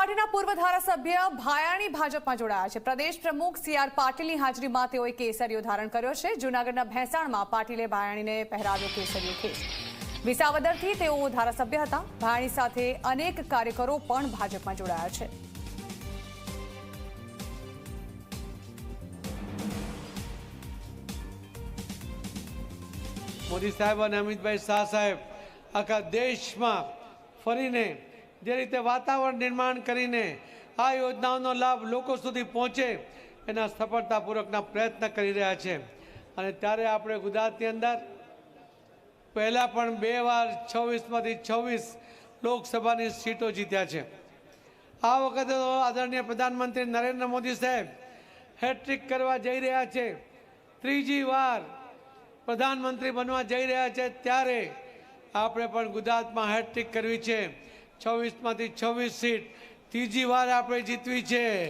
પાર્ટીના પૂર્વ ધારાસભ્ય ભાયાણી ભાજપમાં જોડાયા છે। પ્રદેશ પ્રમુખ સી.આર. પાટીલની હાજરીમાં તેઓએ કેસરીયો ધારણ કર્યો છે। જૂનાગઢના ભેંસાણમાં પાટીલે ભાયાણીને પહેરાવ્યો કેસરીયો ખેસ। વિસાવદરથી તેઓ ધારાસભ્ય હતા। ભાયાણી સાથે અનેક કાર્યકરો પણ ભાજપમાં જોડાયા છે। મોદી સાહેબ અને અમિતભાઈ શાહ સાહેબ આખા દેશમાં ફરીને જે રીતે વાતાવરણ નિર્માણ કરીને આ યોજનાઓનો લાભ લોકો સુધી પહોંચે એના સફળતાપૂર્વકના પ્રયત્ન કરી રહ્યા છે। અને ત્યારે આપણે ગુજરાતની અંદર પહેલાં પણ 2 વાર 26માંથી 26 લોકસભાની સીટો જીત્યા છે। આ વખતે તો આદરણીય પ્રધાનમંત્રી નરેન્દ્ર મોદી સાહેબ હેટ્રિક કરવા જઈ રહ્યા છે। ત્રીજી વાર પ્રધાનમંત્રી બનવા જઈ રહ્યા છે ત્યારે આપણે પણ ગુજરાતમાં હેટ્રિક કરવી છે। 26માંથી 26 સીટ ત્રીજી વાર આપણે જીતવી છે।